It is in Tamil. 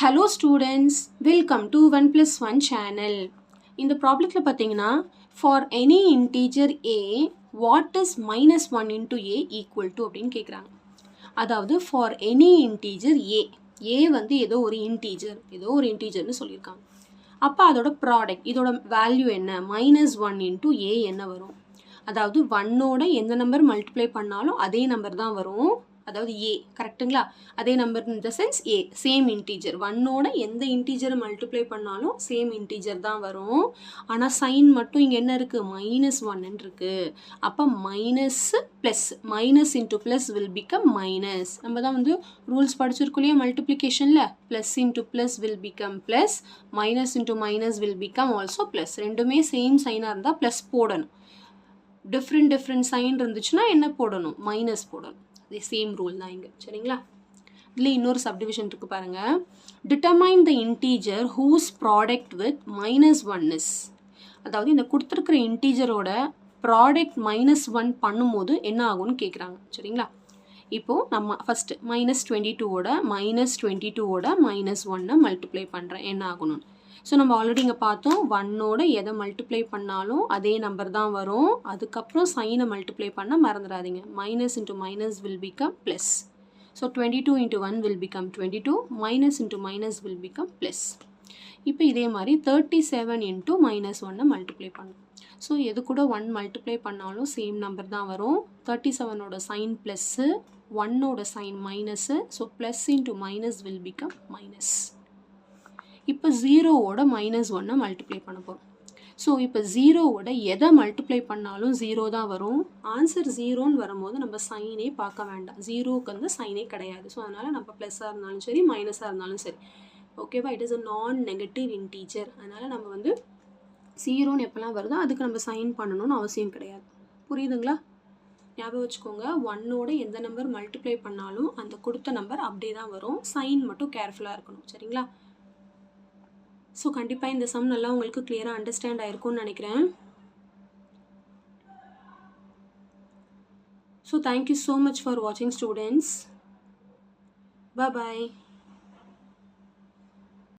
Hello students, welcome to 1 plus 1 channel. இந்த ப்ராப்ளத்தில் பார்த்தீங்கன்னா for any integer a what is minus 1 into a equal to அப்படின்னு கேட்குறாங்க. அதாவது for any integer a வந்து ஏதோ ஒரு இன்டீஜர்னு சொல்லியிருக்காங்க. அப்போ அதோட ப்ராடக்ட் இதோட வேல்யூ என்ன minus 1 into a என்ன வரும்? அதாவது 1ஓட எந்த நம்பர் மல்டிப்ளை பண்ணாலும் அதே நம்பர் தான் வரும். அதாவது a கரெக்ட்டுங்களா? அதே number in the sense a same integer 1ஓட எந்த இன்டீஜரை மல்டிப்ளை பண்ணாலும் சேம் இன்டீஜர் தான் வரும். ஆனால் சைன் மட்டும் இங்கே என்ன இருக்குது -1 இருக்கு. அப்போ minus plus minus into plus will become minus. நம்ம தான் வந்து ரூல்ஸ் படிச்சிருக்கோம் இல்லையா மல்டிப்ளிகேஷனில் plus into plus will become plus minus into minus will become also plus. ரெண்டுமே சேம் சைனாக இருந்தால் ப்ளஸ் போடணும். டிஃப்ரெண்ட் சைன் இருந்துச்சுன்னா என்ன போடணும் மைனஸ் போடணும். அதே சேம் ரூல் தான் இங்கே சரிங்களா? இதில் இன்னொரு சப்டிவிஷன் இருக்குது பாருங்கள். Determine the integer whose product with -1 is. அதாவது இந்த கொடுத்துருக்குற இன்டீஜரோட ப்ராடக்ட் -1 பண்ணும்போது என்ன ஆகும்னு கேட்குறாங்க சரிங்களா? இப்போது நம்ம ஃபஸ்ட்டு -22ஓட -1 மல்டிப்ளை பண்ணுறேன் என்ன ஆகணும்னு. ஸோ நம்ம ஆல்ரெடி இங்கே பார்த்தோம் 1ஓட எதை மல்டிப்ளை பண்ணாலும் அதே நம்பர் தான் வரும். அதுக்கப்புறம் சைனை மல்டிப்ளை பண்ண மறந்துடாதீங்க. Minus into minus will become plus. So 22 into 1 will become 22 minus into minus will become plus. இப்போ இதே மாதிரி 37 இன்ட்டு -1 மல்டிப்ளை பண்ணும். ஸோ எது கூட 1 மல்டிப்ளை பண்ணாலும் சேம் நம்பர் தான் வரும். 37ஓட சைன் ப்ளஸ்ஸு 1ஓட sign minus. So plus into minus will become minus. இப்போ 0ஓட -1 மல்டிப்ளை பண்ண போகிறோம். ஸோ இப்போ 0ஓட எதை மல்டிப்ளை பண்ணாலும் 0 தான் வரும். ஆன்சர் 0ன்னு வரும்போது நம்ம சைனே பார்க்க வேண்டாம். 0க்கு வந்து சைனே கிடையாது. ஸோ அதனால் நம்ம ப்ளஸ்ஸாக இருந்தாலும் சரி மைனஸாக இருந்தாலும் சரி ஓகேவா. இட் இஸ் அ நான் நெகட்டிவ் இன்டீஜர். அதனால் நம்ம வந்து 0ன்னு எப்போல்லாம் வருதோ அதுக்கு நம்ம சைன் பண்ணணும்னு அவசியம் கிடையாது. புரியுதுங்களா? ஞாபகம் வச்சுக்கோங்க 1ஓட எந்த நம்பர் மல்டிப்ளை பண்ணாலும் அந்த கொடுத்த நம்பர் அப்படியே தான் வரும். சைன் மட்டும் கேர்ஃபுல்லாக இருக்கணும் சரிங்களா? ஸோ கண்டிப்பாக இந்த சம் நல்லா உங்களுக்கு கிளியராக அண்டர்ஸ்டாண்ட் ஆயிருக்கும்னு நினைக்கிறேன். So thank you so much for வாட்சிங் ஸ்டூடெண்ட்ஸ். பாய்.